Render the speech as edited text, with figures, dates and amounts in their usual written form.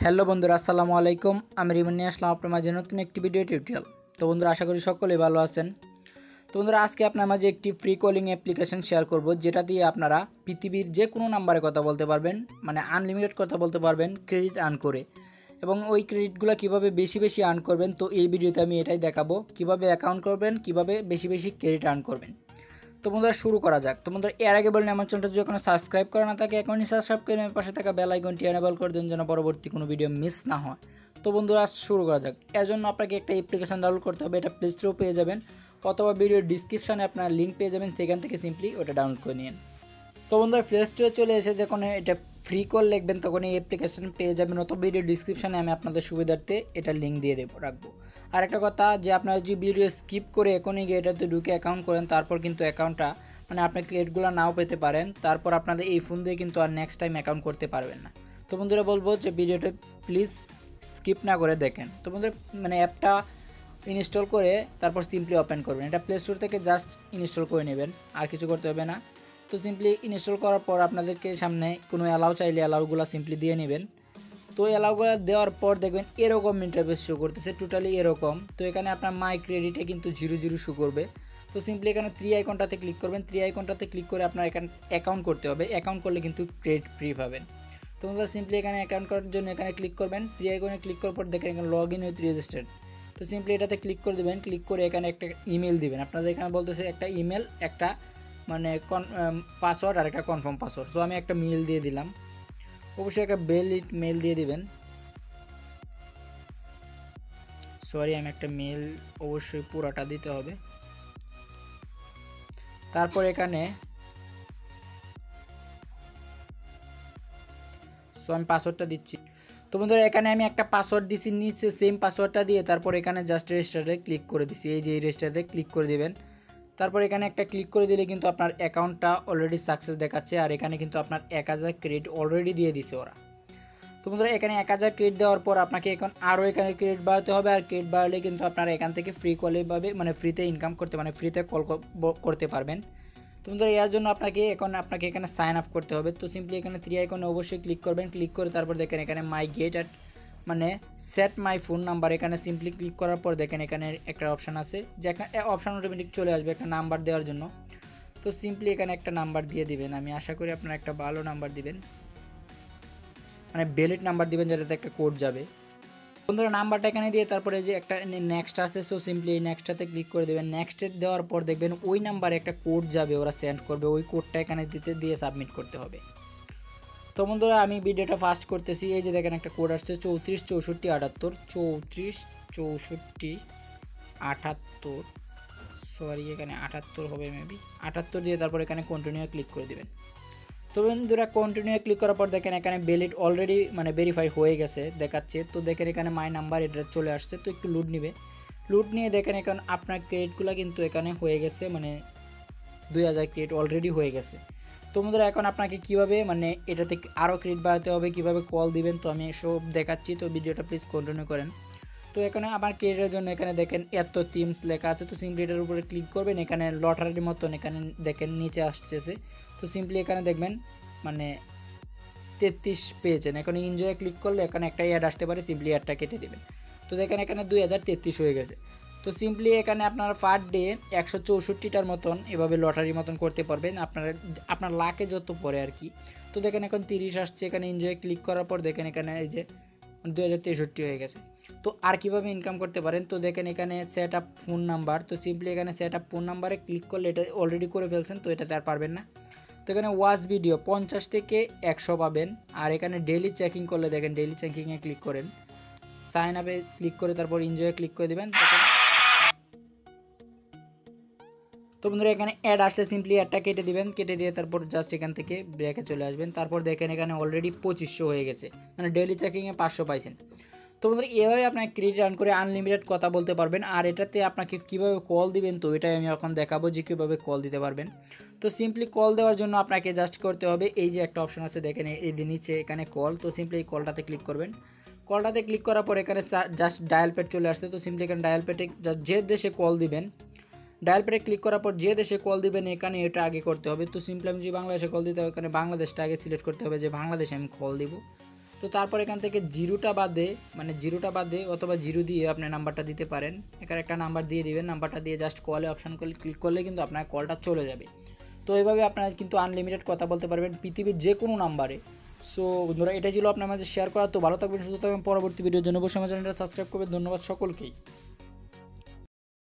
Hello বন্ধুরা, আসসালামু আলাইকুম। আমি রিমন নিয়ে আসলাম আপনার মাঝে নতুন একটি ভিডিও টিউটোরিয়াল। তো বন্ধুরা, আশা করি সকলেই ভালো আছেন। তো বন্ধুরা, আজকে আপনার মাঝে একটি ফ্রি কলিং অ্যাপ্লিকেশন শেয়ার করব, যেটা দিয়ে আপনারা পৃথিবীর যে কোনো নাম্বারে কথা বলতে পারবেন, মানে আনলিমিটেড কথা বলতে পারবেন ক্রেডিট আর্ন করে। এবং ওই ক্রেডিটগুলো কীভাবে বেশি বেশি আর্ন করবেন, তো এই ভিডিওতে আমি এটাই দেখাবো, কীভাবে অ্যাকাউন্ট করবেন, কীভাবে বেশি বেশি ক্রেডিট আর্ন করবেন। তো বন্ধুরা, শুরু করা যাক। তো বন্ধুরা, এর আগে বললেন আমার চ্যানেলটা যদি এখনো সাবস্ক্রাইব করা না থাকে, এখনই সাবস্ক্রাইব করে পাশে থাকা বেল আইকনটি এনেবল করে দেন, যেন পরবর্তী কোনো ভিডিও মিস না হয়। তো বন্ধুরা, শুরু করা যাক। এর জন্য আপনাকে একটা অ্যাপ্লিকেশন ডাউনলোড করতে হবে। এটা প্লে স্টোরেও পেয়ে যাবেন, অথবা ভিডিওর ডিসক্রিপশানে আপনার লিঙ্ক পেয়ে যাবেন, সেখান থেকে সিম্পলি ওটা ডাউনলোড করে নিন। তো বন্ধুরা, প্লে স্টোরে চলে এসে যখন এটা ফ্রি কল লিখবেন, তখন এই অ্যাপ্লিকেশন পেয়ে যাবেন, অথবা ভিডিও ডিসক্রিপশানে আমি আপনাদের সুবিধার্থে এটা লিঙ্ক দিয়ে রাখবো। আর একটা কথা, যে আপনারা যদি ভিডিও স্কিপ করে এখনই গিয়ে এটাতে ঢুকে অ্যাকাউন্ট করেন, তারপর কিন্তু অ্যাকাউন্টটা মানে আপনি ক্রেডিটগুলো নাও পেতে পারেন, তারপর আপনাদের এই ফোন দিয়ে কিন্তু আর নেক্সট টাইম অ্যাকাউন্ট করতে পারবেন না। তো বন্ধুরা, বলবো যে ভিডিওটা প্লিজ স্কিপ না করে দেখেন। তো বন্ধুরা, মানে অ্যাপটা ইনস্টল করে তারপর সিম্পলি ওপেন করবেন। এটা প্লে স্টোর থেকে জাস্ট ইনস্টল করে নেবেন, আর কিছু করতে হবে না। তো সিম্পলি ইনস্টল করার পর আপনাদেরকে সামনে কোনো অ্যালাউ চাইলে অ্যালাউগুলো সিম্পলি দিয়ে নেবেন। তো অ্যালাউগুলো দেওয়ার পর দেখবেন এরকম ইন্টারফেস শো করতেছে, টোটালি এরকম। তো এখানে আপনার মাই ক্রেডিটে কিন্তু 0 শো করবে। তো সিম্পলি এখানে 3 আইকনটাতে ক্লিক করবেন। 3 আইকনটাতে ক্লিক করে আপনার এখানে অ্যাকাউন্ট করতে হবে। অ্যাকাউন্ট করলে কিন্তু ক্রেডিট ফ্রি পাবেন। তো বন্ধুরা, সিম্পলি এখানে অ্যাকাউন্ট করার জন্য এখানে ক্লিক করবেন। 3 আইকনে ক্লিক করার পর দেখেন এখানে লগ ইন উইথ রেজিস্টার্ড। তো সিম্পলি এটাতে ক্লিক করে দেবেন। ক্লিক করে এখানে একটা ইমেল দিবেন। আপনাদের এখানে বলতেছে একটা ইমেল, একটা মানে পাসওয়ার্ড আর একটা কনফার্ম পাসওয়ার্ড। তো আমি একটা মেল দিয়ে দিলাম। অবশ্যই একটা মেল দিয়ে দিবেন। সরি, আমি একটা মেল অবশ্যই পুরাটা দিতে হবে। তারপর এখানে আমি পাসওয়ার্ডটা দিচ্ছি। তো বন্ধুরা, এখানে আমি একটা পাসওয়ার্ড দিচ্ছি, নিচে সেম পাসওয়ার্ডটা দিয়ে তারপর এখানে জাস্ট রেজিস্টারে ক্লিক করে দিচ্ছি। এই যে এই রেজিস্টারে ক্লিক করে দিবেন। তারপর এখানে একটা ক্লিক করে দিলে কিন্তু আপনার অ্যাকাউন্টটা অলরেডি সাকসেস দেখাচ্ছে, আর এখানে কিন্তু আপনার 1000 ক্রেডিট অলরেডি দিয়ে দিছে ওরা। তো বন্ধুরা, এখানে 1000 ক্রেডিট দেওয়ার পর আপনাকে এখন আরও এখানে ক্রেডিট বাড়াতে হবে, আর ক্রেডিট বাড়লে কিন্তু আপনারা এখান থেকে ফ্রি কলে পাবে, মানে ফ্রিতে ইনকাম করতে, মানে ফ্রিতে কল করতে পারবেন। তো বন্ধুরা, এর জন্য আপনাকে এখানে সাইন আপ করতে হবে। তো সিম্পলি এখানে 3 আইকনে অবশ্যই ক্লিক করবেন। ক্লিক করে তারপর দেখেন এখানে মাই গেট অ্যাট মানে সেট মাই ফোন নাম্বার, এখানে সিম্পলি ক্লিক করার পর দেখেন এখানে একটা অপশান আছে, যে একটা অপশান অটোমেটিক চলে আসবে একটা নাম্বার দেওয়ার জন্য। তো সিম্পলি এখানে একটা নাম্বার দিয়ে দিবেন। আমি আশা করি আপনারা একটা ভালো নাম্বার দিবেন, মানে ভ্যালিড নাম্বার দিবেন, যেটাতে একটা কোড যাবে। বন্ধুরা, নাম্বারটা এখানে দিয়ে তারপরে যে একটা নেক্সট আছে, সো সিম্পলি এই নেক্সটটাতে ক্লিক করে দেবেন। নেক্সটে দেওয়ার পর দেখবেন ওই নাম্বারে একটা কোড যাবে, ওরা সেন্ড করবে। ওই কোডটা এখানে দিয়ে সাবমিট করতে হবে। তো বন্ধুরা, আমি ভিডিওটা ফাস্ট করতেছি। এই যে দেখেন একটা কোড আসছে 34 64 78 34 64 78, সরি এখানে 78 হবে মেবি, 78 দিয়ে তারপর এখানে কন্টিনিউ ক্লিক করে দেবেন। তো বন্ধুরা, কন্টিনিউ ক্লিক করার পর দেখেন এখানে ভ্যালিড অলরেডি মানে ভেরিফাই হয়ে গেছে দেখাচ্ছে। তো দেখেন এখানে মাই নাম্বার এটা চলে আসছে। তো একটু লুট নিবে, লুট নিয়ে দেখেন এখন আপনার ক্রেডিটগুলো কিন্তু এখানে হয়ে গেছে, মানে 2000 ক্রেডিট অলরেডি হয়ে গেছে। তো বন্ধুরা, এখন আপনাকে কীভাবে মানে এটাতে আরও ক্রেডিট বাড়াতে হবে, কীভাবে কল দিবেন, তো আমি সব দেখাচ্ছি। তো ভিডিওটা প্লিজ কন্টিনিউ করেন। তো এখানে আমার ক্রেডিটের জন্য এখানে দেখেন এত থিমস লেখা আছে। তো সিম্পলি এটার উপরে ক্লিক করবেন। এখানে লটারির মতন এখানে দেখেন নিচে আসতেছে। তো সিম্পলি এখানে দেখবেন মানে 33 পেয়েছেন। এখন এনজয়ে ক্লিক করলে এখানে একটা অ্যাড আসতে পারে, সিম্পলি অ্যাডটা কেটে দেবেন। তো দেখেন এখানে 2033 হয়ে গেছে। তো সিম্পলি এখানে আপনার পার ডে 164টার মতন এভাবে লটারির মতন করতে পারবেন, আপনার লাখে যত পড়ে আর কি। তো দেখেন এখন 30 আসছে। এখানে এনজয়ে ক্লিক করার পর দেখেন এখানে এই যে 2063 হয়ে গেছে। তো আর কীভাবে ইনকাম করতে পারেন, তো দেখেন এখানে সেট আপ ফোন নাম্বার। তো সিম্পলি এখানে সেট আপ ফোন নাম্বারে ক্লিক করলে এটা অলরেডি করে ফেলছেন, তো এটাতে আর পারবেন না। তো এখানে ওয়াচ ভিডিও 50 থেকে 100 পাবেন। আর এখানে ডেইলি চেকিং করলে দেখেন ডেইলি চেকিংয়ে ক্লিক করেন, সাইন আপে ক্লিক করে তারপর এনজয়ে ক্লিক করে দেবেন। তো বন্ধুরা, এখানে অ্যাড আসলে সিম্পলি অ্যাডটা কেটে দিবেন, কেটে দিয়ে তারপর জাস্ট এখান থেকে ব্রেকে চলে আসবেন। তারপর দেখেন এখানে অলরেডি 2500 হয়ে গেছে, মানে ডেইলি চেকিংয়ে 500 পাইছেন। তো বন্ধুরা, এভাবে আপনাকে ক্রেডিট আর্ন করে আনলিমিটেড কথা বলতে পারবেন। আর এটাতে আপনাকে কীভাবে কল দিবেন, তো এটাই আমি এখন দেখাবো যে কীভাবে কল দিতে পারবেন। তো সিম্পলি কল দেওয়ার জন্য আপনাকে জাস্ট করতে হবে, এই যে একটা অপশন আছে দেখেন এই যে নিচে এখানে কল। তো সিম্পলি এই কলটাতে ক্লিক করবেন। কলটাতে ক্লিক করার পর এখানে জাস্ট ডায়াল প্যাড চলে আসছে। তো সিম্পলি এখানে ডায়াল প্যাডে যে দেশে কল দিবেন, ডায়াল প্যাডে ক্লিক করার পর যে দেশে কল দিবেন এখানে এটা আগে করতে হবে। তো সিম্পলি আমি যদি বাংলাদেশে কল দিতে হবে, এখানে বাংলাদেশটা আগে সিলেক্ট করতে হবে, যে বাংলাদেশে আমি কল দিব। তো তারপর এখান থেকে জিরোটা বাদে অথবা জিরো দিয়ে আপনার নাম্বারটা দিতে পারেন। এখানে একটা নাম্বার দিয়ে দিবেন, নাম্বারটা দিয়ে জাস্ট কলে অপশান করলে ক্লিক করলে কিন্তু আপনার কলটা চলে যাবে। তো এইভাবে আপনারা কিন্তু আনলিমিটেড কথা বলতে পারবেন পৃথিবীর যে কোনো নাম্বারে। সো বন্ধুরা, এটা ছিল আপনার মাঝে শেয়ার করা। তো ভালো থাকবেন, সুস্থ থাকবেন। পরবর্তী ভিডিওর জন্য অবশ্যই আমার চ্যানেলটা সাবস্ক্রাইব করবেন। ধন্যবাদ সকলকেই।